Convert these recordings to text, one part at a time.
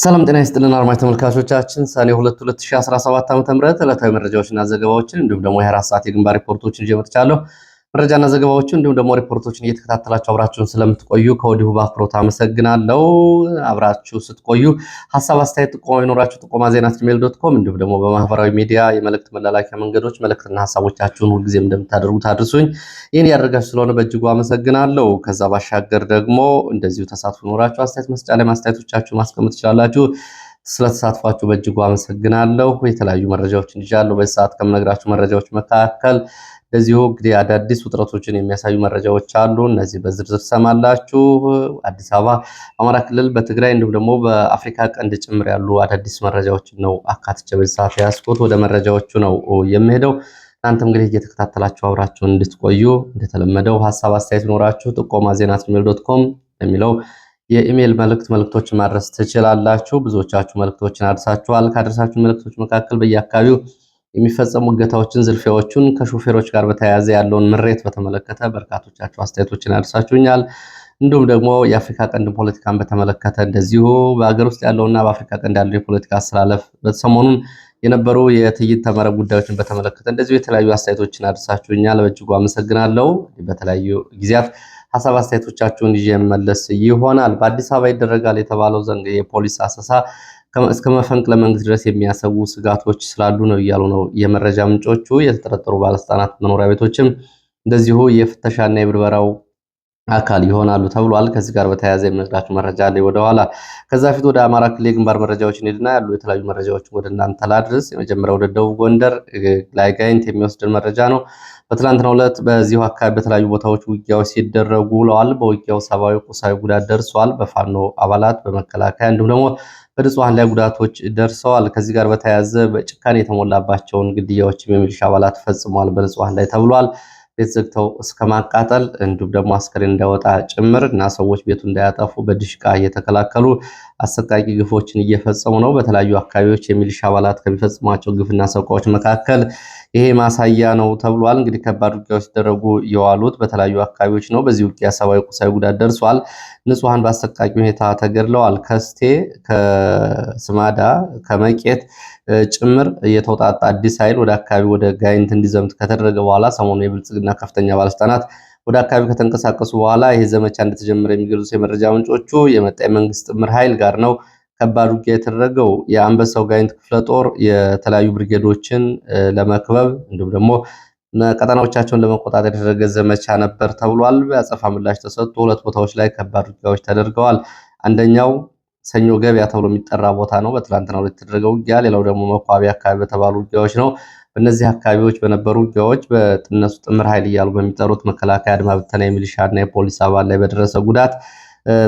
ሰላም ጤና ይስጥልን አድማጭ ተመልካቾቻችን ሰኔ 2 2017 ዓ.ም ዕለታዊ መረጃዎችና ዘገባዎችን እንዲሁም ደግሞ የ24 ሰዓት የግንባር ሪፖርቶችን ይዤ መጥቻለሁ። መረጃና ዘገባዎችን እንዲሁም ደግሞ ሪፖርቶችን እየተከታተላችሁ አብራችሁን ስለምትቆዩ ከወዲሁ በአክብሮት አመሰግናለሁ። አብራችሁ ስትቆዩ ሀሳብ፣ አስተያየት፣ ጥቆማ ይኖራችሁ ጥቆማ ዜና@gmail.com እንዲሁም ደግሞ በማህበራዊ ሚዲያ የመልእክት መላላኪያ መንገዶች መልእክትና ሀሳቦቻችሁን ሁልጊዜም እንደምታደርጉት አድርሱኝ። ይህን ያደርጋችሁ ስለሆነ በእጅጉ አመሰግናለሁ። ከዛ ባሻገር ደግሞ እንደዚሁ ተሳትፎ ይኖራችሁ አስተያየት መስጫ ላይ ማስተያየቶቻችሁን ማስቀመጥ ትችላላችሁ። ስለተሳትፏችሁ በእጅጉ አመሰግናለሁ። የተለያዩ መረጃዎችን ይዣለሁ። በዚህ ሰዓት ከምነግራችሁ መረጃዎች መካከል እንደዚሁ እንግዲህ አዳዲስ ውጥረቶችን የሚያሳዩ መረጃዎች አሉ። እነዚህ በዝርዝር ሰማላችሁ። አዲስ አበባ፣ አማራ ክልል፣ በትግራይ እንዲሁም ደግሞ በአፍሪካ ቀንድ ጭምር ያሉ አዳዲስ መረጃዎችን ነው አካትቼ በዚህ ሰዓት ያስኩት። ወደ መረጃዎቹ ነው የሚሄደው። እናንተም እንግዲህ እየተከታተላችሁ አብራችሁን እንድትቆዩ እንደተለመደው ሀሳብ አስተያየት ኖራችሁ ጥቆማ ዜና@gmail.com የሚለው የኢሜል መልእክቶችን ማድረስ ትችላላችሁ። ብዙዎቻችሁ መልእክቶችን አድርሳችኋል። ካደረሳችሁ መልእክቶች መካከል በየአካባቢው የሚፈጸሙ እገታዎችን፣ ዝልፊያዎችን ከሾፌሮች ጋር በተያያዘ ያለውን ምሬት በተመለከተ በርካቶቻችሁ አስተያየቶችን አድርሳችሁኛል። እንዲሁም ደግሞ የአፍሪካ ቀንድ ፖለቲካን በተመለከተ እንደዚሁ በሀገር ውስጥ ያለውና በአፍሪካ ቀንድ ያለው የፖለቲካ አስተላለፍ በሰሞኑን የነበሩ የትዕይንተ መረብ ጉዳዮችን በተመለከተ እንደዚሁ የተለያዩ አስተያየቶችን አድርሳችሁኛል። በእጅጉ አመሰግናለሁ። በተለያዩ ጊዜያት ሀሳብ አስተያየቶቻችሁን ይዤ የምመለስ ይሆናል። በአዲስ አበባ ይደረጋል የተባለው ዘንድ የፖሊስ አሰሳ እስከ መፈንቅለ መንግስት ድረስ የሚያሰጉ ስጋቶች ስላሉ ነው እያሉ ነው የመረጃ ምንጮቹ። የተጠረጠሩ ባለስልጣናት መኖሪያ ቤቶችም እንደዚሁ የፍተሻና የብርበራው አካል ይሆናሉ ተብሏል። ከዚህ ጋር በተያያዘ የምነግራችሁ መረጃ አለ ወደኋላ። ከዛ ፊት ወደ አማራ ክልል የግንባር መረጃዎችን ሄድና ያሉ የተለያዩ መረጃዎችን ወደ እናንተ ላድርስ። የመጀመሪያው ወደ ደቡብ ጎንደር ላይ ጋይንት የሚወስድን መረጃ ነው። በትላንትናው ዕለት በዚሁ አካባቢ በተለያዩ ቦታዎች ውጊያዎች ሲደረጉ ውለዋል። በውጊያው ሰብአዊ፣ ቁሳዊ ጉዳት ደርሷል። በፋኖ አባላት፣ በመከላከያ እንዲሁም ደግሞ በንጹሃን ላይ ጉዳቶች ደርሰዋል። ከዚህ ጋር በተያያዘ በጭካኔ የተሞላባቸውን ግድያዎችም የሚሊሻ አባላት ፈጽመዋል በንጹሃን ላይ ተብሏል። ቤት ዘግተው እስከ ማቃጠል እንዲሁም ደግሞ አስከሬን እንዳይወጣ ጭምር እና ሰዎች ቤቱ እንዳያጠፉ በድሽቃ እየተከላከሉ አሰቃቂ ግፎችን እየፈጸሙ ነው። በተለያዩ አካባቢዎች የሚሊሻ አባላት ከሚፈጽሟቸው ግፍና ሰቆቃዎች መካከል ይሄ ማሳያ ነው ተብሏል። እንግዲህ ከባድ ውጊያዎች ሲደረጉ የዋሉት በተለያዩ አካባቢዎች ነው። በዚህ ውጊያ ሰብአዊ፣ ቁሳዊ ጉዳት ደርሷል። ንጹሃን በአሰቃቂ ሁኔታ ተገድለዋል። ከስቴ፣ ከስማዳ፣ ከመቄት ጭምር የተውጣጣ አዲስ ኃይል ወደ አካባቢ ወደ ጋይንት እንዲዘምት ከተደረገ በኋላ ሰሞኑ የብልጽግና ከፍተኛ ባለስልጣናት ወደ አካባቢ ከተንቀሳቀሱ በኋላ ይሄ ዘመቻ እንደተጀመረ የሚገልጹ የመረጃ ምንጮቹ የመጣ የመንግስት ጥምር ኃይል ጋር ነው ከባድ ውጊያ የተደረገው። የአንበሳው ጋይንት ክፍለ ጦር የተለያዩ ብርጌዶችን ለመክበብ እንዲሁም ደግሞ ቀጠናዎቻቸውን ለመቆጣጠር የተደረገ ዘመቻ ነበር ተብሏል። በአጸፋ ምላሽ ተሰጥቶ ሁለት ቦታዎች ላይ ከባድ ውጊያዎች ተደርገዋል። አንደኛው ሰኞ ገበያ ተብሎ የሚጠራ ቦታ ነው፣ በትላንትናው ዕለት የተደረገው ውጊያ። ሌላው ደግሞ መኳቢያ አካባቢ በተባሉ ውጊያዎች ነው። በእነዚህ አካባቢዎች በነበሩ ውጊያዎች በእነሱ ጥምር ኃይል እያሉ በሚጠሩት መከላከያ፣ አድማ ብተና፣ የሚሊሻና የፖሊስ አባል ላይ በደረሰ ጉዳት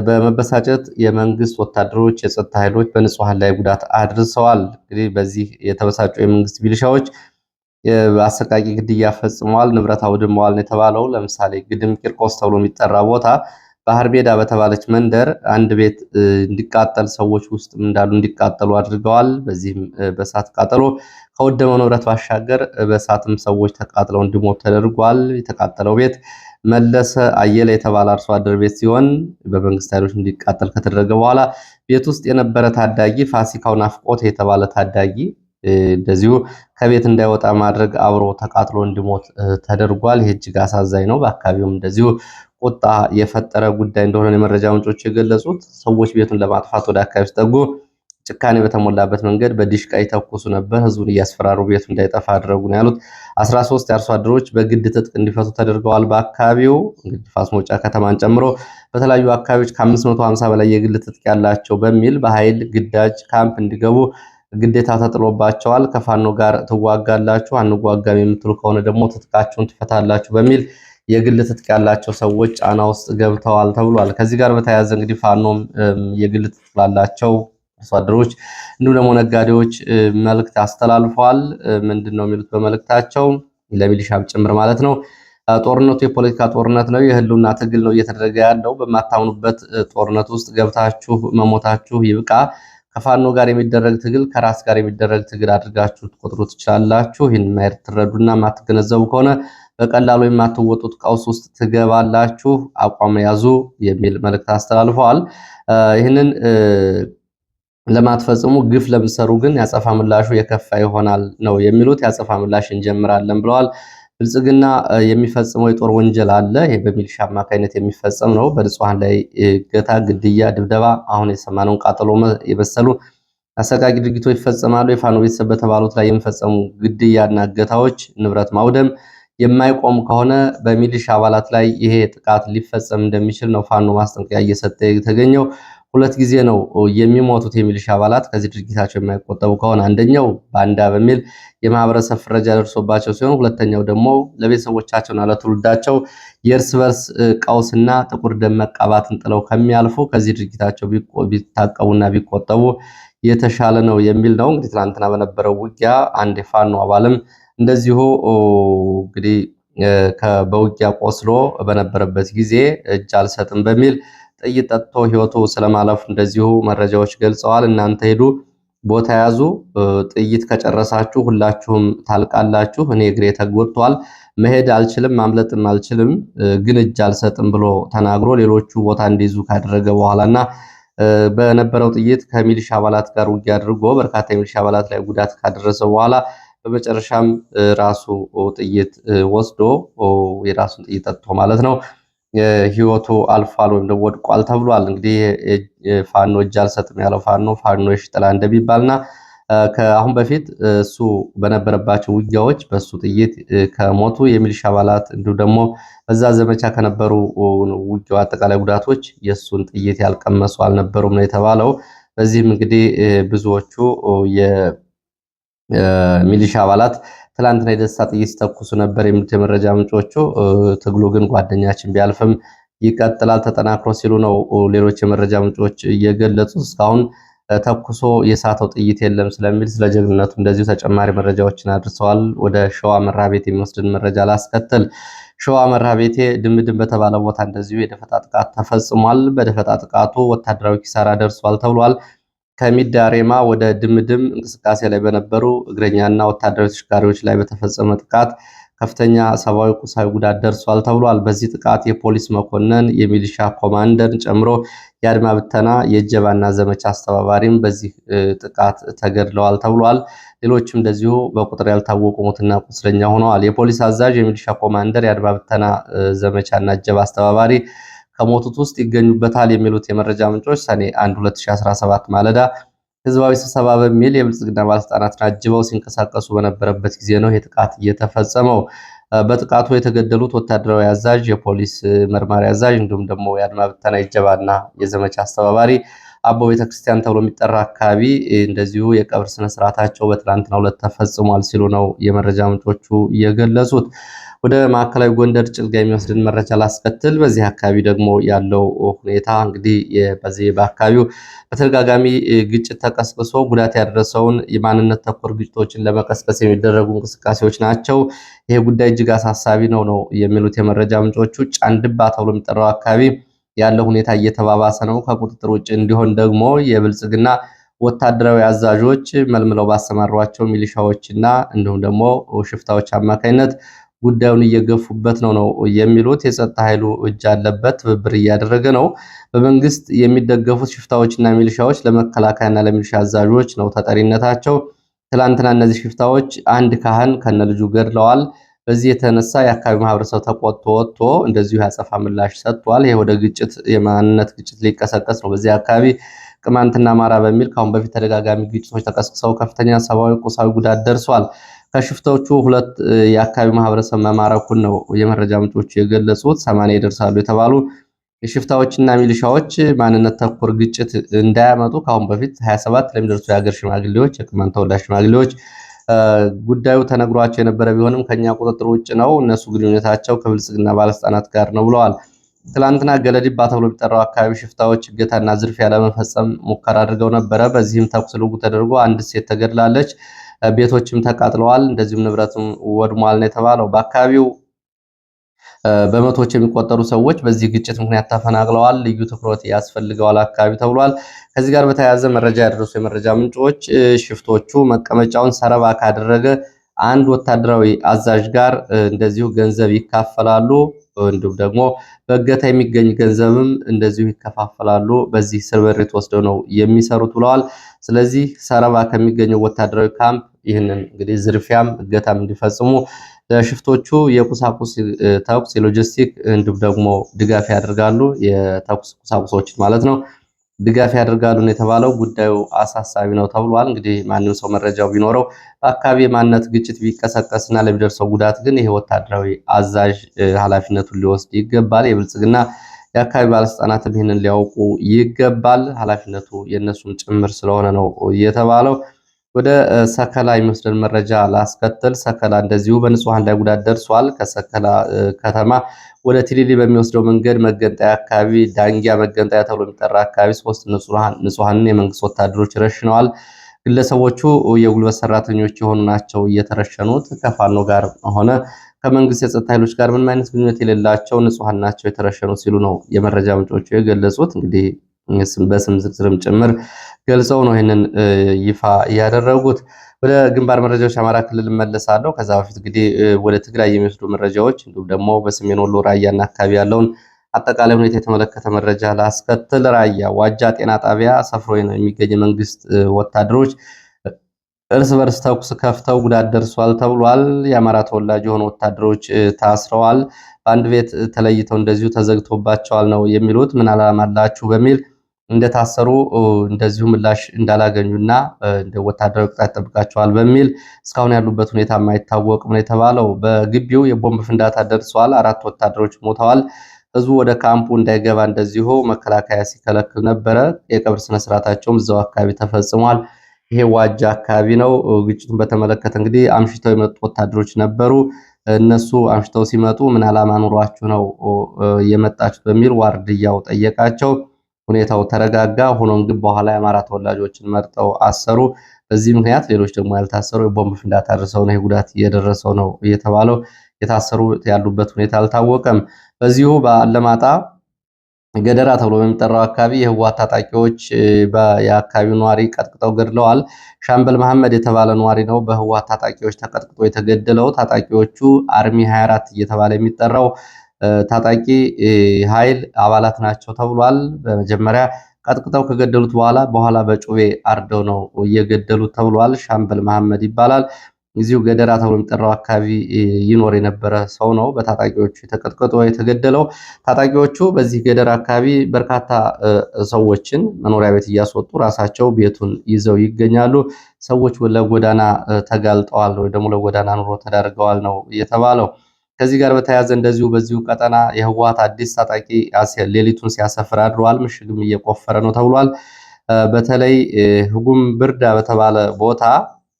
በመበሳጨት የመንግስት ወታደሮች፣ የጸጥታ ኃይሎች በንጹሃን ላይ ጉዳት አድርሰዋል። እንግዲህ በዚህ የተበሳጩ የመንግስት ሚሊሻዎች አሰቃቂ ግድያ ፈጽመዋል፣ ንብረት አውድመዋል ነው የተባለው። ለምሳሌ ግድም ቂርቆስ ተብሎ የሚጠራ ቦታ ባህር ሜዳ በተባለች መንደር አንድ ቤት እንዲቃጠል ሰዎች ውስጥ እንዳሉ እንዲቃጠሉ አድርገዋል። በዚህም በእሳት ቃጠሎ ከወደመው ንብረት ባሻገር በእሳትም ሰዎች ተቃጥለው እንዲሞቱ ተደርጓል። የተቃጠለው ቤት መለሰ አየለ የተባለ አርሶ አደር ቤት ሲሆን በመንግስት ኃይሎች እንዲቃጠል ከተደረገ በኋላ ቤት ውስጥ የነበረ ታዳጊ ፋሲካው ናፍቆት የተባለ ታዳጊ እንደዚሁ ከቤት እንዳይወጣ ማድረግ አብሮ ተቃጥሎ እንዲሞት ተደርጓል። ይህ እጅግ አሳዛኝ ነው። በአካባቢውም እንደዚሁ ቁጣ የፈጠረ ጉዳይ እንደሆነ የመረጃ ምንጮች የገለጹት። ሰዎች ቤቱን ለማጥፋት ወደ አካባቢ ሲጠጉ ጭካኔ በተሞላበት መንገድ በዲሽቃ ይተኩሱ ነበር። ህዝቡን እያስፈራሩ ቤቱ እንዳይጠፋ አድርጉ ነው ያሉት። 13 የአርሶ አደሮች በግድ ትጥቅ እንዲፈቱ ተደርገዋል። በአካባቢው እንግዲህ ፋስ መውጫ ከተማን ጨምሮ በተለያዩ አካባቢዎች ከ550 በላይ የግል ትጥቅ ያላቸው በሚል በኃይል ግዳጅ ካምፕ እንዲገቡ ግዴታ ተጥሎባቸዋል። ከፋኖ ጋር ትዋጋላችሁ፣ አንዋጋም የምትሉ ከሆነ ደግሞ ትጥቃችሁን ትፈታላችሁ በሚል የግል ትጥቅ ያላቸው ሰዎች ጫና ውስጥ ገብተዋል ተብሏል። ከዚህ ጋር በተያያዘ እንግዲህ ፋኖም የግል ትጥቅ ላላቸው አርሶ አደሮች እንዲሁም ደግሞ ነጋዴዎች መልእክት አስተላልፈዋል። ምንድነው የሚሉት በመልእክታቸው? ለሚሊሻም ጭምር ማለት ነው። ጦርነቱ የፖለቲካ ጦርነት ነው፣ የህልውና ትግል ነው እየተደረገ ያለው። በማታምኑበት ጦርነት ውስጥ ገብታችሁ መሞታችሁ ይብቃ። ከፋኖ ጋር የሚደረግ ትግል ከራስ ጋር የሚደረግ ትግል አድርጋችሁ ትቆጥሩ ትችላላችሁ። ይህን ማየት ትረዱና የማትገነዘቡ ከሆነ በቀላሉ የማትወጡት ቀውስ ውስጥ ትገባላችሁ። አቋም ያዙ የሚል መልእክት አስተላልፈዋል። ይህንን ለማትፈጽሙ ግፍ ለምትሰሩ ግን ያጸፋ ምላሹ የከፋ ይሆናል ነው የሚሉት። ያጸፋ ምላሽ እንጀምራለን ብለዋል። ብልጽግና የሚፈጽመው የጦር ወንጀል አለ። ይሄ በሚሊሻ አማካኝነት የሚፈጸም ነው። በንጹሐን ላይ እገታ፣ ግድያ፣ ድብደባ፣ አሁን የሰማነውን ቃጠሎ የመሰሉ አሰቃቂ ድርጊቶች ይፈጸማሉ። የፋኖ ቤተሰብ በተባሉት ላይ የሚፈጸሙ ግድያና እገታዎች፣ ንብረት ማውደም የማይቆም ከሆነ በሚሊሻ አባላት ላይ ይሄ ጥቃት ሊፈጸም እንደሚችል ነው ፋኖ ማስጠንቀቂያ እየሰጠ የተገኘው። 2 ጊዜ ነው የሚሞቱት የሚሊሻ አባላት ከዚህ ድርጊታቸው የማይቆጠቡ ከሆነ። አንደኛው ባንዳ በሚል የማህበረሰብ ፍረጃ ደርሶባቸው ሲሆን፣ ሁለተኛው ደግሞ ለቤተሰቦቻቸውና ለትውልዳቸው የእርስ በርስ ቀውስና ጥቁር ደም መቃባትን ጥለው ከሚያልፉ ከዚህ ድርጊታቸው ቢታቀቡና ቢቆጠቡ የተሻለ ነው የሚል ነው። እንግዲህ ትናንትና በነበረው ውጊያ አንድ የፋኖ አባልም እንደዚሁ እንግዲህ በውጊያ ቆስሎ በነበረበት ጊዜ እጅ አልሰጥም በሚል ጥይት ጠጥቶ ህይወቱ ስለማለፉ እንደዚሁ መረጃዎች ገልጸዋል። እናንተ ሄዱ፣ ቦታ ያዙ፣ ጥይት ከጨረሳችሁ ሁላችሁም ታልቃላችሁ፣ እኔ እግሬ ተጎድቷል፣ መሄድ አልችልም፣ ማምለጥም አልችልም፣ ግን እጅ አልሰጥም ብሎ ተናግሮ ሌሎቹ ቦታ እንዲይዙ ካደረገ በኋላና በነበረው ጥይት ከሚሊሻ አባላት ጋር ውጊያ አድርጎ በርካታ የሚሊሻ አባላት ላይ ጉዳት ካደረሰ በኋላ በመጨረሻም ራሱ ጥይት ወስዶ የራሱን ጥይት ጠጥቶ ማለት ነው ህይወቱ አልፏል ወይም ደግሞ ወድቋል ተብሏል። እንግዲህ ፋኖ እጅ አልሰጥም ያለው ፋኖ የሽጥላ እንደሚባልና ከአሁን በፊት እሱ በነበረባቸው ውጊያዎች በሱ ጥይት ከሞቱ የሚሊሻ አባላት እንዲሁም ደግሞ በዛ ዘመቻ ከነበሩ ውጊያው አጠቃላይ ጉዳቶች የሱን ጥይት ያልቀመሱ አልነበሩም ነው የተባለው። በዚህም እንግዲህ ብዙዎቹ የሚሊሻ አባላት ትላንትና የደስታ ጥይት ሲተኩሱ ነበር የሚሉት የመረጃ ምንጮቹ። ትግሉ ግን ጓደኛችን ቢያልፍም ይቀጥላል ተጠናክሮ ሲሉ ነው ሌሎች የመረጃ ምንጮች እየገለጹት። እስካሁን ተኩሶ የሳተው ጥይት የለም ስለሚል ስለ ጀግንነቱ እንደዚሁ ተጨማሪ መረጃዎችን አድርሰዋል። ወደ ሸዋ መርሐቤቴ የሚወስድን መረጃ ላስከትል። ሸዋ መርሐቤቴ ድምድም በተባለ ቦታ እንደዚሁ የደፈጣ ጥቃት ተፈጽሟል። በደፈጣ ጥቃቱ ወታደራዊ ኪሳራ ደርሷል ተብሏል። ከሚዳሬማ ወደ ድምድም እንቅስቃሴ ላይ በነበሩ እግረኛና ወታደራዊ ተሽከርካሪዎች ላይ በተፈጸመ ጥቃት ከፍተኛ ሰብአዊ፣ ቁሳዊ ጉዳት ደርሷል ተብሏል። በዚህ ጥቃት የፖሊስ መኮንን፣ የሚሊሻ ኮማንደርን ጨምሮ የአድማ ብተና የእጀባና ዘመቻ አስተባባሪም በዚህ ጥቃት ተገድለዋል ተብሏል። ሌሎችም እንደዚሁ በቁጥር ያልታወቁ ሞትና ቁስለኛ ሆነዋል። የፖሊስ አዛዥ፣ የሚሊሻ ኮማንደር፣ የአድማ ብተና ዘመቻና እጀባ አስተባባሪ ከሞቱት ውስጥ ይገኙበታል የሚሉት የመረጃ ምንጮች ሰኔ 1 2017 ማለዳ ህዝባዊ ስብሰባ በሚል የብልጽግና ባለስልጣናትን አጅበው ሲንቀሳቀሱ በነበረበት ጊዜ ነው ይህ ጥቃት እየተፈጸመው። በጥቃቱ የተገደሉት ወታደራዊ አዛዥ፣ የፖሊስ መርማሪ አዛዥ እንዲሁም ደግሞ የአድማ ብተና የእጀባና የዘመቻ አስተባባሪ አቦ ቤተክርስቲያን ተብሎ የሚጠራ አካባቢ እንደዚሁ የቀብር ስነስርዓታቸው በትላንትናው ዕለት ተፈጽሟል ሲሉ ነው የመረጃ ምንጮቹ የገለጹት። ወደ ማዕከላዊ ጎንደር ጭልጋ የሚወስድን መረጃ ላስከትል። በዚህ አካባቢ ደግሞ ያለው ሁኔታ እንግዲህ በዚህ በአካባቢው በተደጋጋሚ ግጭት ተቀስቅሶ ጉዳት ያደረሰውን የማንነት ተኮር ግጭቶችን ለመቀስቀስ የሚደረጉ እንቅስቃሴዎች ናቸው። ይሄ ጉዳይ እጅግ አሳሳቢ ነው የሚሉት የመረጃ ምንጮቹ። ጫንድባ ተብሎ የሚጠራው አካባቢ ያለው ሁኔታ እየተባባሰ ነው። ከቁጥጥር ውጭ እንዲሆን ደግሞ የብልጽግና ወታደራዊ አዛዦች መልምለው ባሰማሯቸው ሚሊሻዎችና እንዲሁም ደግሞ ሽፍታዎች አማካኝነት ጉዳዩን እየገፉበት ነው የሚሉት። የጸጥታ ኃይሉ እጅ አለበት፣ ትብብር እያደረገ ነው። በመንግስት የሚደገፉት ሽፍታዎችና ሚሊሻዎች ለመከላከያና ለሚሊሻ አዛዦች ነው ተጠሪነታቸው። ትላንትና እነዚህ ሽፍታዎች አንድ ካህን ከነልጁ ገድለዋል። በዚህ የተነሳ የአካባቢ ማህበረሰብ ተቆጥቶ ወጥቶ እንደዚሁ ያጸፋ ምላሽ ሰጥቷል። ይሄ ወደ ግጭት፣ የማንነት ግጭት ሊቀሰቀስ ነው። በዚህ አካባቢ ቅማንትና አማራ በሚል ከአሁን በፊት ተደጋጋሚ ግጭቶች ተቀስቅሰው ከፍተኛ ሰብአዊ፣ ቁሳዊ ጉዳት ደርሷል። ከሽፍቶቹ 2 የአካባቢ ማህበረሰብ መማረኩን ነው የመረጃ ምንጮቹ የገለጹት። 80 ይደርሳሉ የተባሉ ሽፍታዎችና ሚሊሻዎች ማንነት ተኮር ግጭት እንዳያመጡ ከአሁን በፊት 27 ለሚደርሱ የሀገር ሽማግሌዎች፣ የቅማንት ተወላጅ ሽማግሌዎች ጉዳዩ ተነግሯቸው የነበረ ቢሆንም ከኛ ቁጥጥር ውጭ ነው፣ እነሱ ግንኙነታቸው ከብልጽግና ባለስልጣናት ጋር ነው ብለዋል። ትላንትና ገለዲባ ተብሎ የሚጠራው አካባቢ ሽፍታዎች እገታና ዝርፊያ ለመፈጸም ሙከራ አድርገው ነበረ። በዚህም ተኩስ ልውውጥ ተደርጎ አንድ ሴት ተገድላለች። ቤቶችም ተቃጥለዋል፣ እንደዚሁም ንብረትም ወድሟል ነው የተባለው። በአካባቢው በመቶዎች የሚቆጠሩ ሰዎች በዚህ ግጭት ምክንያት ተፈናቅለዋል። ልዩ ትኩረት ያስፈልገዋል አካባቢ ተብሏል። ከዚህ ጋር በተያያዘ መረጃ ያደረሱ የመረጃ ምንጮች ሽፍቶቹ መቀመጫውን ሰረባ ካደረገ አንድ ወታደራዊ አዛዥ ጋር እንደዚሁ ገንዘብ ይካፈላሉ። እንዲሁም ደግሞ በእገታ የሚገኝ ገንዘብም እንደዚሁ ይከፋፈላሉ። በዚህ ስርበሬት ወስደው ነው የሚሰሩት ብለዋል። ስለዚህ ሰረባ ከሚገኘው ወታደራዊ ካምፕ ይህንን እንግዲህ ዝርፊያም እገታም እንዲፈጽሙ ለሽፍቶቹ የቁሳቁስ ተኩስ፣ የሎጂስቲክ እንዲሁም ደግሞ ድጋፍ ያደርጋሉ። የተኩስ ቁሳቁሶችን ማለት ነው ድጋፍ ያደርጋሉ ነው የተባለው። ጉዳዩ አሳሳቢ ነው ተብሏል። እንግዲህ ማንም ሰው መረጃው ቢኖረው በአካባቢ የማንነት ግጭት ቢቀሰቀስና ለሚደርሰው ጉዳት ግን ይሄ ወታደራዊ አዛዥ ኃላፊነቱን ሊወስድ ይገባል። የብልጽግና የአካባቢ ባለስልጣናትም ይህንን ሊያውቁ ይገባል። ኃላፊነቱ የእነሱም ጭምር ስለሆነ ነው የተባለው። ወደ ሰከላ የሚወስደን መረጃ ላስከትል። ሰከላ እንደዚሁ በንጹሐን ላይ ጉዳት ደርሷል። ከሰከላ ከተማ ወደ ቲሊሊ በሚወስደው መንገድ መገንጠያ አካባቢ ዳንጊያ መገንጠያ ተብሎ የሚጠራ አካባቢ 3 ንጹሐንን የመንግስት ወታደሮች ረሽነዋል። ግለሰቦቹ የጉልበት ሰራተኞች የሆኑ ናቸው እየተረሸኑት። ከፋኖ ጋር ሆነ ከመንግስት የጸጥታ ኃይሎች ጋር ምንም አይነት ግንኙነት የሌላቸው ንጹሐን ናቸው የተረሸኑት ሲሉ ነው የመረጃ ምንጮቹ የገለጹት። እንግዲህ በስም ዝርዝርም ጭምር ገልጸው ነው ይህንን ይፋ ያደረጉት። ወደ ግንባር መረጃዎች አማራ ክልል መለሳለሁ። ከዛ በፊት እንግዲህ ወደ ትግራይ የሚወስዱ መረጃዎች እንዲሁም ደግሞ በሰሜን ወሎ ራያና አካባቢ ያለውን አጠቃላይ ሁኔታ የተመለከተ መረጃ ላስከትል። ራያ ዋጃ ጤና ጣቢያ ሰፍሮ የሚገኝ መንግስት ወታደሮች እርስ በርስ ተኩስ ከፍተው ጉዳት ደርሷል ተብሏል። የአማራ ተወላጅ የሆኑ ወታደሮች ታስረዋል። በአንድ ቤት ተለይተው እንደዚሁ ተዘግቶባቸዋል ነው የሚሉት። ምን ዓላማ አላችሁ በሚል እንደታሰሩ እንደዚሁ ምላሽ እንዳላገኙና እንደ ወታደራዊ ቅጣት ጠብቃቸዋል በሚል እስካሁን ያሉበት ሁኔታ የማይታወቅም ነው የተባለው። በግቢው የቦምብ ፍንዳታ ደርሷል። 4 ወታደሮች ሞተዋል። ህዝቡ ወደ ካምፑ እንዳይገባ እንደዚሁ መከላከያ ሲከለክል ነበረ። የቀብር ስነስርዓታቸውም እዛው አካባቢ ተፈጽሟል። ይሄ ዋጃ አካባቢ ነው። ግጭቱን በተመለከተ እንግዲህ አምሽተው የመጡ ወታደሮች ነበሩ። እነሱ አምሽተው ሲመጡ ምን ዓላማ ኑሯችሁ ነው የመጣችሁት በሚል ዋርድያው ጠየቃቸው። ሁኔታው ተረጋጋ። ሆኖም ግን በኋላ የአማራ ተወላጆችን መርጠው አሰሩ። በዚህ ምክንያት ሌሎች ደግሞ ያልታሰሩ የቦምብ ፍንዳታ አድርሰው ነው ጉዳት እየደረሰው ነው እየተባለው። የታሰሩ ያሉበት ሁኔታ አልታወቀም። በዚሁ በአለማጣ ገደራ ተብሎ በሚጠራው አካባቢ የህወሓት ታጣቂዎች የአካባቢው ነዋሪ ቀጥቅጠው ገድለዋል። ሻምበል መሐመድ የተባለ ነዋሪ ነው በህወሓት ታጣቂዎች ተቀጥቅጦ የተገደለው። ታጣቂዎቹ አርሚ 24 እየተባለ የሚጠራው ታጣቂ ኃይል አባላት ናቸው ተብሏል። በመጀመሪያ ቀጥቅጠው ከገደሉት በኋላ በጩቤ አርደው ነው እየገደሉት ተብሏል። ሻምበል መሐመድ ይባላል። እዚሁ ገደራ ተብሎ የሚጠራው አካባቢ ይኖር የነበረ ሰው ነው በታጣቂዎቹ ተቀጥቅጦ የተገደለው። ታጣቂዎቹ በዚህ ገደራ አካባቢ በርካታ ሰዎችን መኖሪያ ቤት እያስወጡ ራሳቸው ቤቱን ይዘው ይገኛሉ። ሰዎች ለጎዳና ተጋልጠዋል ወይ ደግሞ ለጎዳና ኑሮ ተዳርገዋል ነው የተባለው። ከዚህ ጋር በተያያዘ እንደዚሁ በዚሁ ቀጠና የህወሓት አዲስ ታጣቂ ሌሊቱን ሲያሰፍር አድሯል። ምሽግም እየቆፈረ ነው ተብሏል። በተለይ ህጉም ብርዳ በተባለ ቦታ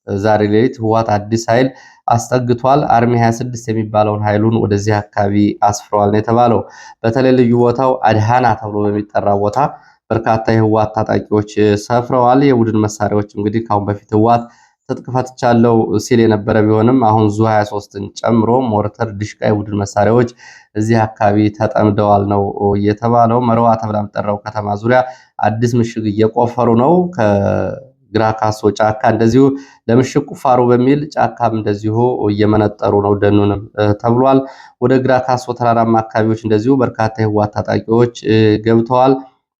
ዛሬ ሌሊት ህወሓት አዲስ ኃይል አስጠግቷል። አርሚ 26 የሚባለውን ኃይሉን ወደዚህ አካባቢ አስፍረዋል ነው የተባለው። በተለይ ልዩ ቦታው አድሃና ተብሎ በሚጠራ ቦታ በርካታ የህወሓት ታጣቂዎች ሰፍረዋል። የቡድን መሳሪያዎች እንግዲህ ካሁን በፊት ህወሓት ትጥቅ ፈትቻለሁ ሲል የነበረ ቢሆንም አሁን ዙ 23ን ጨምሮ ሞርተር፣ ድሽቃ የቡድን መሳሪያዎች እዚህ አካባቢ ተጠምደዋል ነው የተባለው። መረዋ ተብላ የምትጠራው ከተማ ዙሪያ አዲስ ምሽግ እየቆፈሩ ነው። ከግራ ካሶ ጫካ እንደዚሁ ለምሽግ ቁፋሮ በሚል ጫካም እንደዚሁ እየመነጠሩ ነው ደኑንም ተብሏል። ወደ ግራ ካሶ ተራራማ አካባቢዎች እንደዚሁ በርካታ የህወሓት ታጣቂዎች ገብተዋል።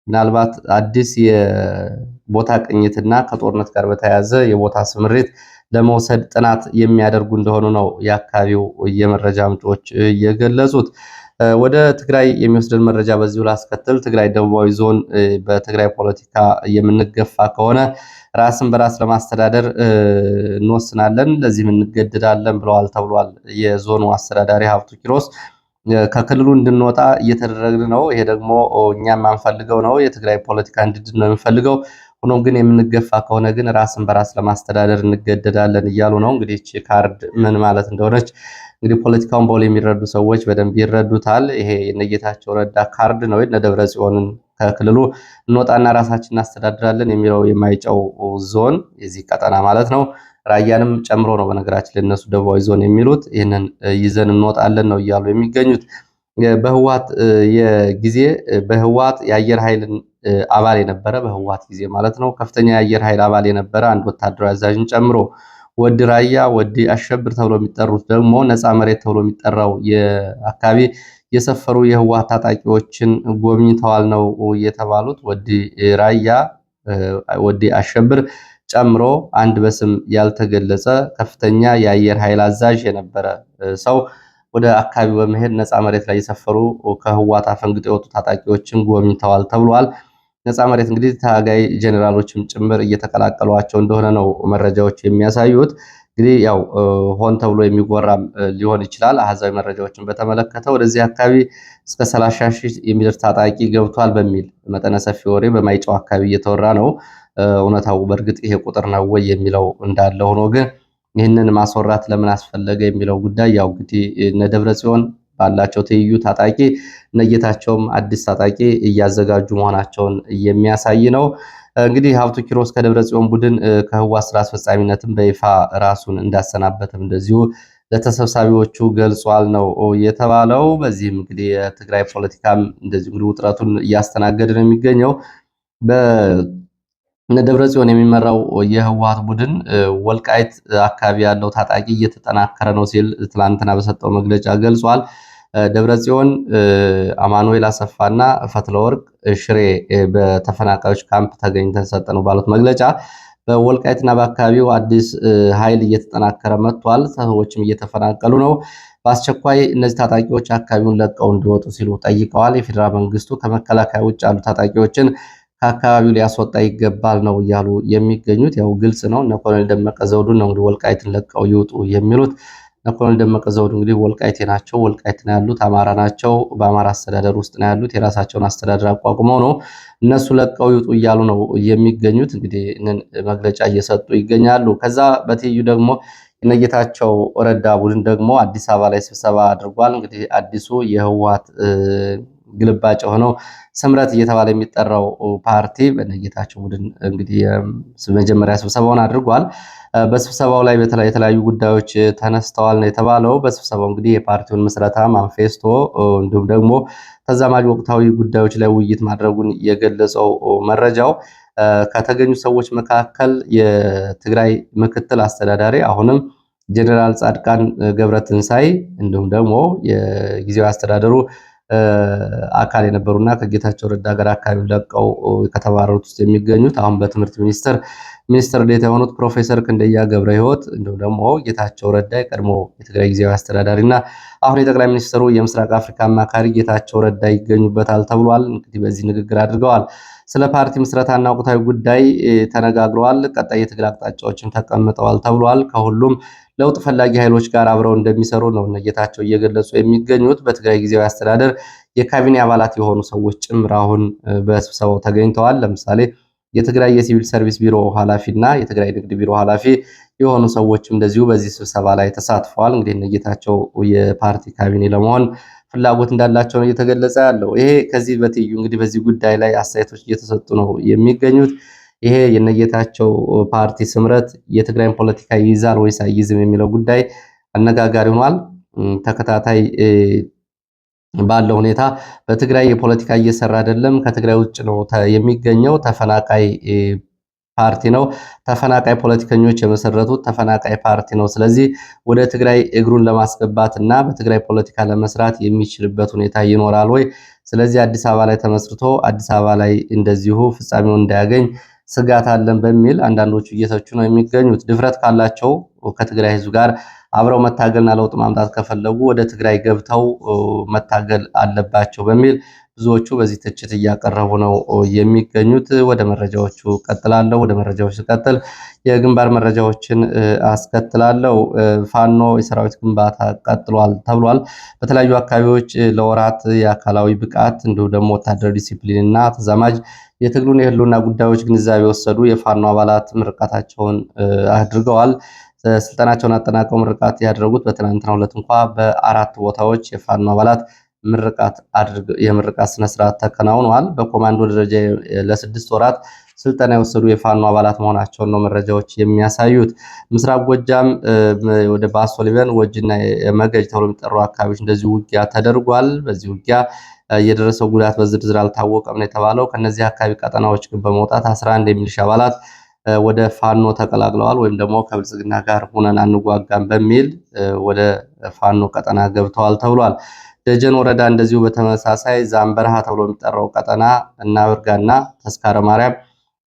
ምናልባት አዲስ የቦታ ቅኝትና ከጦርነት ጋር በተያያዘ የቦታ ስምሪት ለመውሰድ ጥናት የሚያደርጉ እንደሆኑ ነው የአካባቢው የመረጃ ምንጮች የገለጹት። ወደ ትግራይ የሚወስደን መረጃ በዚሁ ላስከትል። ትግራይ ደቡባዊ ዞን በትግራይ ፖለቲካ የምንገፋ ከሆነ ራስን በራስ ለማስተዳደር እንወስናለን፣ ለዚህም እንገደዳለን ብለዋል ተብሏል። የዞኑ አስተዳዳሪ ሀብቱ ኪሮስ ከክልሉ እንድንወጣ እየተደረግን ነው። ይሄ ደግሞ እኛም የማንፈልገው ነው። የትግራይ ፖለቲካ እንዲድን ነው የምንፈልገው። ሆኖም ግን የምንገፋ ከሆነ ግን ራስን በራስ ለማስተዳደር እንገደዳለን እያሉ ነው። እንግዲህ እቺ ካርድ ምን ማለት እንደሆነች እንግዲህ ፖለቲካውን በውል የሚረዱ ሰዎች በደንብ ይረዱታል። ይሄ የነጌታቸው ረዳ ካርድ ነው። የነ ደብረ ጽዮንን ከክልሉ እንወጣና ራሳችን እናስተዳድራለን የሚለው የማይጨው ዞን የዚህ ቀጠና ማለት ነው። ራያንም ጨምሮ ነው በነገራችን ላይ እነሱ ደቡባዊ ዞን የሚሉት። ይህንን ይዘን እንወጣለን ነው እያሉ የሚገኙት። በህወሓት የአየር ኃይልን አባል የነበረ በህወሓት ጊዜ ማለት ነው ከፍተኛ የአየር ኃይል አባል የነበረ አንድ ወታደራዊ አዛዥን ጨምሮ ወዲ ራያ፣ ወዲ አሸብር ተብሎ የሚጠሩት ደግሞ ነፃ መሬት ተብሎ የሚጠራው የአካባቢ የሰፈሩ የህወሓት ታጣቂዎችን ጎብኝተዋል ነው የተባሉት። ወዲ ራያ፣ ወዲ አሸብር ጨምሮ አንድ በስም ያልተገለጸ ከፍተኛ የአየር ኃይል አዛዥ የነበረ ሰው ወደ አካባቢው በመሄድ ነፃ መሬት ላይ የሰፈሩ ከህወሓት አፈንግጠው የወጡ ታጣቂዎችን ጎብኝተዋል ተብሏል። ነፃ መሬት እንግዲህ ታጋይ ጄኔራሎችም ጭምር እየተቀላቀሏቸው እንደሆነ ነው መረጃዎች የሚያሳዩት። እንግዲህ ያው ሆን ተብሎ የሚወራም ሊሆን ይችላል። አሃዛዊ መረጃዎችን በተመለከተ ወደዚህ አካባቢ እስከ 30 ሺህ የሚደርስ ታጣቂ ገብቷል በሚል መጠነ ሰፊ ወሬ በማይጨው አካባቢ እየተወራ ነው። እውነታው በእርግጥ ይሄ ቁጥር ነው ወይ የሚለው እንዳለ ሆኖ ግን ይህንን ማስወራት ለምን አስፈለገ የሚለው ጉዳይ ያው እንግዲህ እነ ደብረጽዮን ባላቸው ትይዩ ታጣቂ እነጌታቸውም አዲስ ታጣቂ እያዘጋጁ መሆናቸውን የሚያሳይ ነው። እንግዲህ ሀብቱ ኪሮስ ከደብረጽዮን ቡድን ከህወሓት ስራ አስፈጻሚነትም በይፋ ራሱን እንዳሰናበተም እንደዚሁ ለተሰብሳቢዎቹ ገልጿል ነው የተባለው። በዚህም እንግዲህ የትግራይ ፖለቲካም እንደዚሁ እንግዲህ ውጥረቱን እያስተናገደ ነው የሚገኘው። በእነ ደብረጽዮን የሚመራው የህወሓት ቡድን ወልቃይት አካባቢ ያለው ታጣቂ እየተጠናከረ ነው ሲል ትላንትና በሰጠው መግለጫ ገልጿል። ደብረጽዮን አማኑኤል አሰፋና ፈትለወርቅ ሽሬ በተፈናቃዮች ካምፕ ተገኝተን ሰጠነው ባሉት መግለጫ በወልቃይትና በአካባቢው አዲስ ኃይል እየተጠናከረ መጥቷል። ሰዎችም እየተፈናቀሉ ነው። በአስቸኳይ እነዚህ ታጣቂዎች አካባቢውን ለቀው እንዲወጡ ሲሉ ጠይቀዋል። የፌዴራል መንግስቱ ከመከላከያ ውጭ ያሉ ታጣቂዎችን ከአካባቢው ሊያስወጣ ይገባል ነው እያሉ የሚገኙት። ያው ግልጽ ነው። እነ ኮሎኔል ደመቀ ዘውዱን ነው እንግዲህ ወልቃይትን ለቀው ይውጡ የሚሉት። እነ ኮሎኔል ደመቀ ዘውዱ እንግዲህ ወልቃይቴ ናቸው። ወልቃይት ነው ያሉት። አማራ ናቸው። በአማራ አስተዳደር ውስጥ ነው ያሉት። የራሳቸውን አስተዳደር አቋቁመው ነው እነሱ ለቀው ይውጡ እያሉ ነው የሚገኙት። እንግዲህ መግለጫ እየሰጡ ይገኛሉ። ከዛ በትይዩ ደግሞ የነጌታቸው ረዳ ቡድን ደግሞ አዲስ አበባ ላይ ስብሰባ አድርጓል። እንግዲህ አዲሱ የህወሓት ግልባጭ ሆነው ስምረት እየተባለ የሚጠራው ፓርቲ በነጌታቸው ቡድን እንግዲህ መጀመሪያ ስብሰባውን አድርጓል። በስብሰባው ላይ የተለያዩ ጉዳዮች ተነስተዋል ነው የተባለው። በስብሰባው እንግዲህ የፓርቲውን ምስረታ ማንፌስቶ እንዲሁም ደግሞ ተዛማጅ ወቅታዊ ጉዳዮች ላይ ውይይት ማድረጉን የገለጸው መረጃው ከተገኙ ሰዎች መካከል የትግራይ ምክትል አስተዳዳሪ አሁንም ጀነራል ጻድቃን ገብረትንሳይ እንዲሁም ደግሞ የጊዜያዊ አስተዳደሩ አካል የነበሩና ከጌታቸው ረዳ ጋር አካባቢ ለቀው ከተባረሩት ውስጥ የሚገኙት አሁን በትምህርት ሚኒስትር ዴኤታ የሆኑት ፕሮፌሰር ክንደያ ገብረ ሕይወት እንዲሁም ደግሞ ጌታቸው ረዳ የቀድሞ የትግራይ ጊዜያዊ አስተዳዳሪና አሁን የጠቅላይ ሚኒስትሩ የምስራቅ አፍሪካ አማካሪ ጌታቸው ረዳ ይገኙበታል ተብሏል። እንግዲህ በዚህ ንግግር አድርገዋል። ስለ ፓርቲ ምስረታና ወቅታዊ ጉዳይ ተነጋግረዋል። ቀጣይ የትግል አቅጣጫዎችም ተቀምጠዋል ተብሏል። ከሁሉም ለውጥ ፈላጊ ኃይሎች ጋር አብረው እንደሚሰሩ ነው ጌታቸው እየገለጹ የሚገኙት። በትግራይ ጊዜያዊ አስተዳደር የካቢኔ አባላት የሆኑ ሰዎች ጭምር አሁን በስብሰባው ተገኝተዋል። ለምሳሌ የትግራይ የሲቪል ሰርቪስ ቢሮ ኃላፊና የትግራይ ንግድ ቢሮ ኃላፊ የሆኑ ሰዎችም እንደዚሁ በዚህ ስብሰባ ላይ ተሳትፈዋል። እንግዲህ ጌታቸው የፓርቲ ካቢኔ ለመሆን ፍላጎት እንዳላቸው ነው እየተገለጸ ያለው። ይሄ ከዚህ በትይዩ እንግዲህ በዚህ ጉዳይ ላይ አስተያየቶች እየተሰጡ ነው የሚገኙት። ይሄ የነጌታቸው ፓርቲ ስምረት የትግራይን ፖለቲካ ይይዛል ወይስ አይይዝም የሚለው ጉዳይ አነጋጋሪ ሆኗል። ተከታታይ ባለው ሁኔታ በትግራይ የፖለቲካ እየሰራ አይደለም፣ ከትግራይ ውጭ ነው የሚገኘው፣ ተፈናቃይ ፓርቲ ነው፣ ተፈናቃይ ፖለቲከኞች የመሰረቱት ተፈናቃይ ፓርቲ ነው። ስለዚህ ወደ ትግራይ እግሩን ለማስገባት እና በትግራይ ፖለቲካ ለመስራት የሚችልበት ሁኔታ ይኖራል ወይ? ስለዚህ አዲስ አበባ ላይ ተመስርቶ አዲስ አበባ ላይ እንደዚሁ ፍጻሜውን እንዳያገኝ ስጋት አለን በሚል አንዳንዶቹ እየተቹ ነው የሚገኙት። ድፍረት ካላቸው ከትግራይ ህዝብ ጋር አብረው መታገልና ለውጥ ማምጣት ከፈለጉ ወደ ትግራይ ገብተው መታገል አለባቸው በሚል ብዙዎቹ በዚህ ትችት እያቀረቡ ነው የሚገኙት። ወደ መረጃዎቹ ቀጥላለሁ። ወደ መረጃዎች ስቀጥል የግንባር መረጃዎችን አስከትላለሁ። ፋኖ የሰራዊት ግንባታ ቀጥሏል ተብሏል። በተለያዩ አካባቢዎች ለወራት የአካላዊ ብቃት እንዲሁም ደግሞ ወታደራዊ ዲሲፕሊን እና ተዛማጅ የትግሉን የህልውና ጉዳዮች ግንዛቤ የወሰዱ የፋኖ አባላት ምርቃታቸውን አድርገዋል። ስልጠናቸውን አጠናቀው ምርቃት ያደረጉት በትናንትናው ዕለት እንኳ በአራት ቦታዎች የፋኖ አባላት የምርቃት ስነስርዓት ተከናውኗል። በኮማንዶ ደረጃ ለ6 ወራት ስልጠና የወሰዱ የፋኖ አባላት መሆናቸውን ነው መረጃዎች የሚያሳዩት። ምስራቅ ጎጃም ወደ ባሶ ሊበን፣ ወጅና መገጅ ተብሎ የሚጠሩ አካባቢዎች እንደዚሁ ውጊያ ተደርጓል። በዚህ ውጊያ የደረሰው ጉዳት በዝርዝር አልታወቀም ነው የተባለው። ከነዚህ አካባቢ ቀጠናዎች ግን በመውጣት 11 የሚሊሻ አባላት ወደ ፋኖ ተቀላቅለዋል ወይም ደግሞ ከብልጽግና ጋር ሆነን አንዋጋም በሚል ወደ ፋኖ ቀጠና ገብተዋል ተብሏል። ደጀን ወረዳ እንደዚሁ በተመሳሳይ ዛምበረሃ ተብሎ የሚጠራው ቀጠና እና ብርጋና ተስካረ ማርያም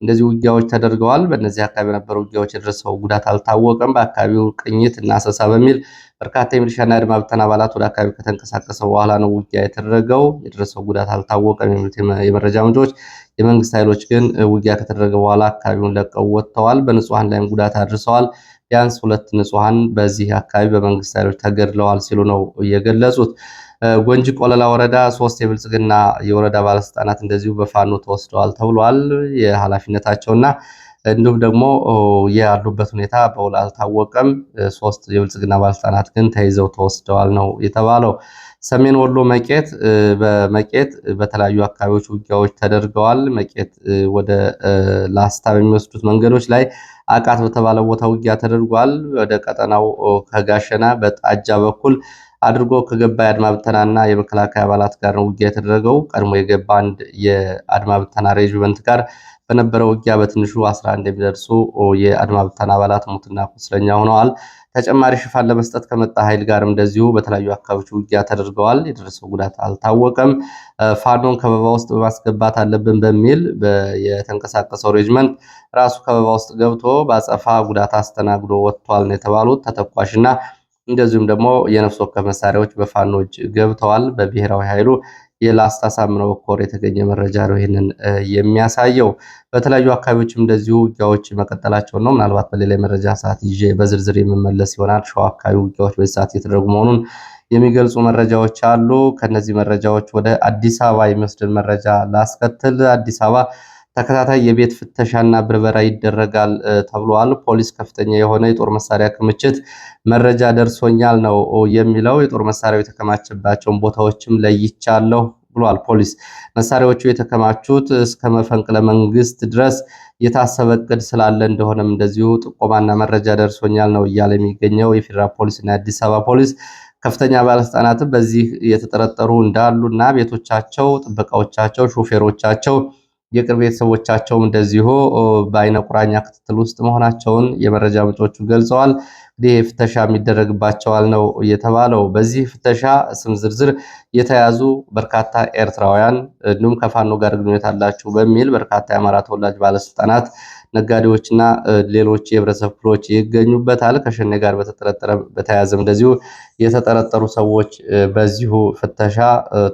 እንደዚህ ውጊያዎች ተደርገዋል። በእነዚህ አካባቢ የነበሩ ውጊያዎች የደረሰው ጉዳት አልታወቀም። በአካባቢው ቅኝት እና አሰሳ በሚል በርካታ የሚሊሻና የአድማ ብተና አባላት ወደ አካባቢው ከተንቀሳቀሰ በኋላ ነው ውጊያ የተደረገው። የደረሰው ጉዳት አልታወቀም የሚሉት የመረጃ ምንጮች፣ የመንግስት ኃይሎች ግን ውጊያ ከተደረገ በኋላ አካባቢውን ለቀው ወጥተዋል። በንጹሐን ላይም ጉዳት አድርሰዋል። ቢያንስ 2 ንጹሐን በዚህ አካባቢ በመንግስት ኃይሎች ተገድለዋል ሲሉ ነው የገለጹት። ጎንጂ ቆለላ ወረዳ 3 የብልጽግና የወረዳ ባለስልጣናት እንደዚሁ በፋኖ ተወስደዋል ተብሏል። የኃላፊነታቸውና እንዲሁም ደግሞ ያሉበት ሁኔታ በውል አልታወቀም። 3 የብልጽግና ባለስልጣናት ግን ተይዘው ተወስደዋል ነው የተባለው። ሰሜን ወሎ መቄት፣ በመቄት በተለያዩ አካባቢዎች ውጊያዎች ተደርገዋል። መቄት ወደ ላስታ በሚወስዱት መንገዶች ላይ አቃት በተባለ ቦታ ውጊያ ተደርጓል። ወደ ቀጠናው ከጋሸና በጣጃ በኩል አድርጎ ከገባ የአድማ ብተናና የመከላከያ አባላት ጋር ነው ውጊያ የተደረገው። ቀድሞ የገባ አንድ የአድማ ብተና ሬጅመንት ጋር በነበረው ውጊያ በትንሹ 11 የሚደርሱ የአድማ ብተና አባላት ሙትና ቁስለኛ ሆነዋል። ተጨማሪ ሽፋን ለመስጠት ከመጣ ኃይል ጋርም እንደዚሁ በተለያዩ አካባቢዎች ውጊያ ተደርገዋል። የደረሰው ጉዳት አልታወቀም። ፋኖን ከበባ ውስጥ በማስገባት አለብን በሚል የተንቀሳቀሰው ሬጅመንት ራሱ ከበባ ውስጥ ገብቶ በአጸፋ ጉዳት አስተናግዶ ወጥቷል ነው የተባሉት። ተተኳሽና እንደዚሁም ደግሞ የነፍስ ወከፍ መሳሪያዎች በፋኖች ገብተዋል። በብሔራዊ ኃይሉ የላስታ ሳምነው ኮር የተገኘ መረጃ ነው ይህንን የሚያሳየው። በተለያዩ አካባቢዎችም እንደዚሁ ውጊያዎች መቀጠላቸውን ነው። ምናልባት በሌላ መረጃ ሰዓት ይዤ በዝርዝር የምመለስ ይሆናል። ሸዋ አካባቢ ውጊያዎች በዚህ ሰዓት እየተደረጉ መሆኑን የሚገልጹ መረጃዎች አሉ። ከነዚህ መረጃዎች ወደ አዲስ አበባ የሚወስድን መረጃ ላስከትል። አዲስ አበባ ተከታታይ የቤት ፍተሻና ብርበራ ይደረጋል ተብሏል። ፖሊስ ከፍተኛ የሆነ የጦር መሳሪያ ክምችት መረጃ ደርሶኛል ነው የሚለው። የጦር መሳሪያው የተከማቸባቸውን ቦታዎችም ለይቻለሁ ብሏል ፖሊስ። መሳሪያዎቹ የተከማቹት እስከ መፈንቅለ መንግስት ድረስ የታሰበ እቅድ ስላለ እንደሆነም እንደዚሁ ጥቆማና መረጃ ደርሶኛል ነው እያለ የሚገኘው የፌዴራል ፖሊስና የአዲስ አበባ ፖሊስ ከፍተኛ ባለስልጣናትም በዚህ የተጠረጠሩ እንዳሉና ቤቶቻቸው፣ ጥበቃዎቻቸው፣ ሾፌሮቻቸው፣ የቅርብ ቤተሰቦቻቸውም እንደዚሁ በአይነ ቁራኛ ክትትል ውስጥ መሆናቸውን የመረጃ ምንጮቹ ገልጸዋል። እንግዲህ ፍተሻ የሚደረግባቸዋል ነው የተባለው። በዚህ ፍተሻ ስም ዝርዝር የተያዙ በርካታ ኤርትራውያን እንዲሁም ከፋኖ ጋር ግንኙነት አላቸው በሚል በርካታ የአማራ ተወላጅ ባለስልጣናት፣ ነጋዴዎችና ሌሎች የህብረተሰብ ክፍሎች ይገኙበታል። ከሸኔ ጋር በተያያዘም እንደዚሁ የተጠረጠሩ ሰዎች በዚሁ ፍተሻ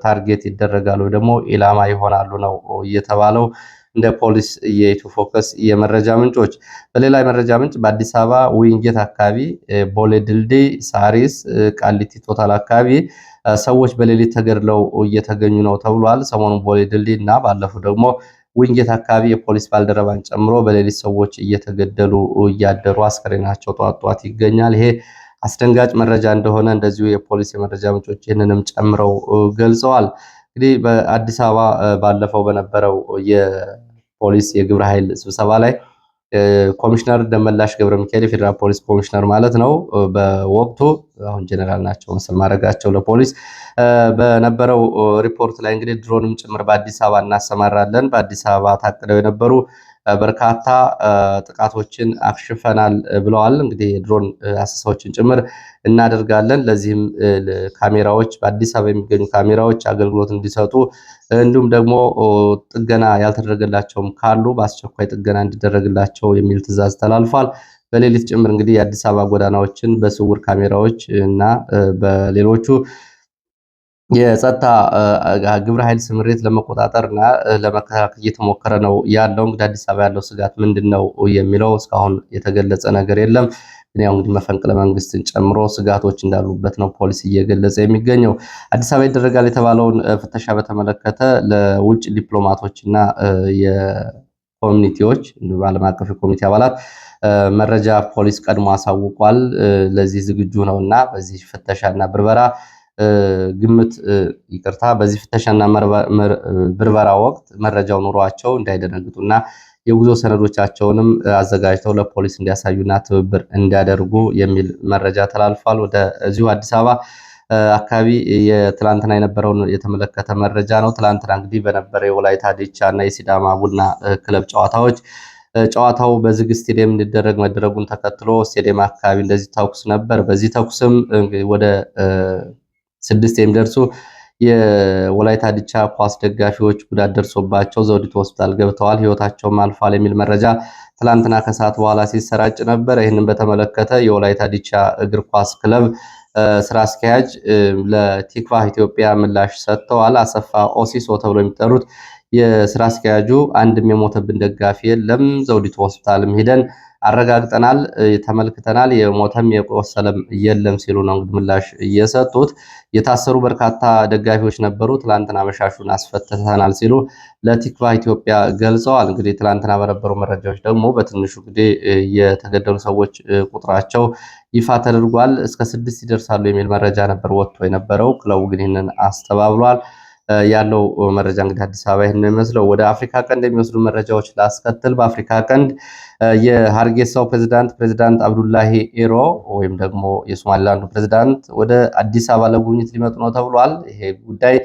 ታርጌት ይደረጋሉ፣ ደግሞ ኢላማ ይሆናሉ ነው የተባለው እንደ ፖሊስ የኢትዮ ፎከስ የመረጃ ምንጮች። በሌላ የመረጃ ምንጭ በአዲስ አበባ ዊንጌት አካባቢ፣ ቦሌ ድልድይ፣ ሳሪስ፣ ቃሊቲ ቶታል አካባቢ ሰዎች በሌሊት ተገድለው እየተገኙ ነው ተብሏል። ሰሞኑን ቦሌ ድልድይ እና ባለፈው ደግሞ ዊንጌት አካባቢ የፖሊስ ባልደረባን ጨምሮ በሌሊት ሰዎች እየተገደሉ እያደሩ አስከሬናቸው ጧት ይገኛል። ይሄ አስደንጋጭ መረጃ እንደሆነ እንደዚሁ የፖሊስ የመረጃ ምንጮች ይህንንም ጨምረው ገልጸዋል። እንግዲህ በአዲስ አበባ ባለፈው በነበረው የፖሊስ የግብረ ኃይል ስብሰባ ላይ ኮሚሽነር ደመላሽ ገብረ ሚካኤል የፌዴራል ፖሊስ ኮሚሽነር ማለት ነው፣ በወቅቱ አሁን ጀነራል ናቸው መሰል ማድረጋቸው ለፖሊስ በነበረው ሪፖርት ላይ እንግዲህ ድሮንም ጭምር በአዲስ አበባ እናሰማራለን፣ በአዲስ አበባ ታቅደው የነበሩ በርካታ ጥቃቶችን አክሽፈናል ብለዋል። እንግዲህ የድሮን አሰሳዎችን ጭምር እናደርጋለን። ለዚህም ካሜራዎች በአዲስ አበባ የሚገኙ ካሜራዎች አገልግሎት እንዲሰጡ እንዲሁም ደግሞ ጥገና ያልተደረገላቸውም ካሉ በአስቸኳይ ጥገና እንዲደረግላቸው የሚል ትዕዛዝ ተላልፏል። በሌሊት ጭምር እንግዲህ የአዲስ አበባ ጎዳናዎችን በስውር ካሜራዎች እና በሌሎቹ የጸጥታ ግብረ ኃይል ስምሪት ለመቆጣጠርና ለመከላከል እየተሞከረ ነው ያለው። እንግዲህ አዲስ አበባ ያለው ስጋት ምንድነው የሚለው እስካሁን የተገለጸ ነገር የለም። ግን ያው እንግዲህ መፈንቅለ መንግስትን ጨምሮ ስጋቶች እንዳሉበት ነው ፖሊስ እየገለጸ የሚገኘው። አዲስ አበባ ይደረጋል የተባለውን ፍተሻ በተመለከተ ለውጭ ዲፕሎማቶችና የኮሚኒቲዎች ዓለም አቀፍ የኮሚቴ አባላት መረጃ ፖሊስ ቀድሞ አሳውቋል። ለዚህ ዝግጁ ነውና በዚህ ፍተሻና ብርበራ በዚህ ፍተሻና ብርበራ ወቅት መረጃው ኑሯቸው እንዳይደነግጡና የጉዞ ሰነዶቻቸውንም አዘጋጅተው ለፖሊስ እንዲያሳዩና ትብብር እንዲያደርጉ የሚል መረጃ ተላልፏል። ወደ እዚሁ አዲስ አበባ አካባቢ የትላንትና የነበረውን የተመለከተ መረጃ ነው። ትላንትና እንግዲህ በነበረ የወላይታ ዲቻ እና የሲዳማ ቡና ክለብ ጨዋታዎች ጨዋታው በዝግ ስቴዲየም እንዲደረግ መደረጉን ተከትሎ ስቴዲየም አካባቢ እንደዚህ ተኩስ ነበር። በዚህ ተኩስም ወደ 6 የሚደርሱ የወላይታ ዲቻ ኳስ ደጋፊዎች ጉዳት ደርሶባቸው ዘውዲቱ ሆስፒታል ገብተዋል፣ ህይወታቸውም አልፏል የሚል መረጃ ትላንትና ከሰዓት በኋላ ሲሰራጭ ነበር። ይህንን በተመለከተ የወላይታ ዲቻ እግር ኳስ ክለብ ስራ አስኪያጅ ለቲክቫህ ኢትዮጵያ ምላሽ ሰጥተዋል። አሰፋ ኦሲሶ ተብሎ የሚጠሩት የስራ አስኪያጁ አንድም የሞተብን ደጋፊ የለም፣ ዘውዲቱ ሆስፒታልም ሄደን አረጋግጠናል፣ ተመልክተናል፣ የሞተም የቆሰለም የለም ሲሉ ነው እንግዲህ ምላሽ እየሰጡት። የታሰሩ በርካታ ደጋፊዎች ነበሩ፣ ትላንትና መሻሹን አስፈትተናል ሲሉ ለቲክቫህ ኢትዮጵያ ገልጸዋል። እንግዲህ ትላንትና በነበሩ መረጃዎች ደግሞ በትንሹ እንግዲህ የተገደሉ ሰዎች ቁጥራቸው ይፋ ተደርጓል። እስከ 6 ይደርሳሉ የሚል መረጃ ነበር ወጥቶ የነበረው። ክለቡ ግን ይህንን አስተባብሏል። ያለው መረጃ እንግዲህ አዲስ አበባ ይሄን ነው የሚመስለው። ወደ አፍሪካ ቀንድ የሚወስዱ መረጃዎች ላስከትል። በአፍሪካ ቀንድ የሃርጌሳው ፕሬዝዳንት አብዱላሂ ኢሮ ወይም ደግሞ የሶማሊላንዱ ፕሬዝዳንት ወደ አዲስ አበባ ለጉብኝት ሊመጡ ነው ተብሏል። ይሄ ጉዳይ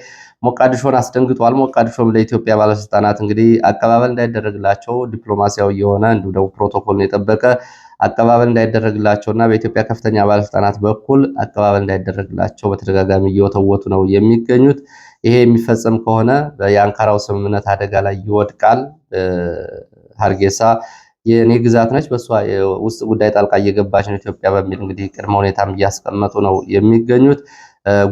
ሞቃዲሾን አስደንግጧል። ሞቃዲሾም ለኢትዮጵያ ባለስልጣናት እንግዲህ አቀባበል እንዳይደረግላቸው ዲፕሎማሲያዊ የሆነ እንዲሁም ደግሞ ፕሮቶኮልን የጠበቀ አቀባበል እንዳይደረግላቸውና በኢትዮጵያ ከፍተኛ ባለስልጣናት በኩል አቀባበል እንዳይደረግላቸው በተደጋጋሚ እየወተወቱ ነው የሚገኙት። ይሄ የሚፈጸም ከሆነ የአንካራው ስምምነት አደጋ ላይ ይወድቃል። ሀርጌሳ የኔ ግዛት ነች፣ በሷ ውስጥ ጉዳይ ጣልቃ እየገባች ነው ኢትዮጵያ በሚል እንግዲህ ቅድመ ሁኔታም እያስቀመጡ ነው የሚገኙት።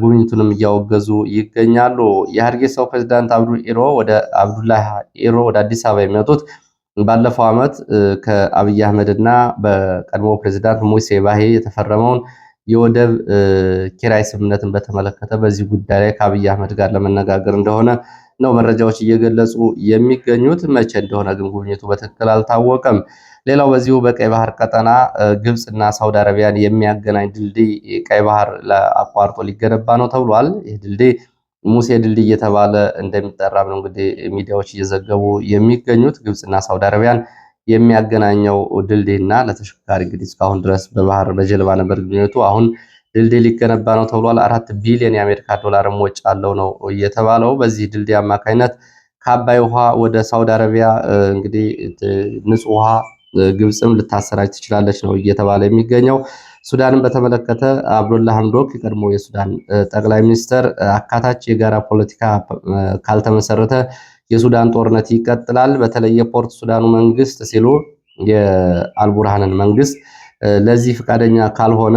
ጉብኝቱንም እያወገዙ ይገኛሉ። የሀርጌሳው ፕሬዝዳንት አብዱላሂ ኢሮ ወደ አዲስ አበባ የሚመጡት ባለፈው ዓመት ከአብይ አህመድ እና በቀድሞ ፕሬዝዳንት ሙሴ ባሄ የተፈረመውን የወደብ ኪራይ ስምምነትን በተመለከተ በዚህ ጉዳይ ላይ ከአብይ አህመድ ጋር ለመነጋገር እንደሆነ ነው መረጃዎች እየገለጹ የሚገኙት። መቼ እንደሆነ ግን ጉብኝቱ በትክክል አልታወቀም። ሌላው በዚሁ በቀይ ባህር ቀጠና ግብፅና ሳውዲ አረቢያን የሚያገናኝ ድልድይ ቀይ ባህር አቋርጦ ሊገነባ ነው ተብሏል። ይህ ድልድይ ሙሴ ድልድይ እየተባለ እንደሚጠራ ነው እንግዲህ ሚዲያዎች እየዘገቡ የሚገኙት። ግብፅና ሳውዲ አረቢያን የሚያገናኘው ድልድይና ለተሽከርካሪ እንግዲህ እስካሁን ድረስ በባህር በጀልባ ነበር ግንኙነቱ። አሁን ድልድይ ሊገነባ ነው ተብሏል። 4 ቢሊዮን የአሜሪካ ዶላር ወጪ አለው ነው እየተባለው። በዚህ ድልድይ አማካኝነት ከአባይ ውሃ ወደ ሳውዲ አረቢያ እንግዲህ ንጹህ ውሃ ግብፅም ልታሰራጭ ትችላለች ነው እየተባለ የሚገኘው። ሱዳንን በተመለከተ አብዱላ ሐምዶክ የቀድሞ የሱዳን ጠቅላይ ሚኒስትር አካታች የጋራ ፖለቲካ ካልተመሰረተ የሱዳን ጦርነት ይቀጥላል፣ በተለይ የፖርት ሱዳኑ መንግስት ሲሉ የአልቡርሃንን መንግስት ለዚህ ፈቃደኛ ካልሆነ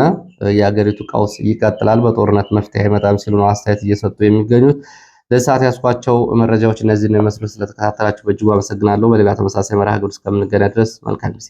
የሀገሪቱ ቀውስ ይቀጥላል፣ በጦርነት መፍትሄ አይመጣም ሲሉ ነው አስተያየት እየሰጡ የሚገኙት። ለሰዓት ያስኳቸው መረጃዎች እነዚህ ነው። መስሎ ስለተከታተላችሁ በእጅጉ አመሰግናለሁ። በሌላ ተመሳሳይ መርሃ ግብር እስከምንገናኝ ድረስ መልካም ጊዜ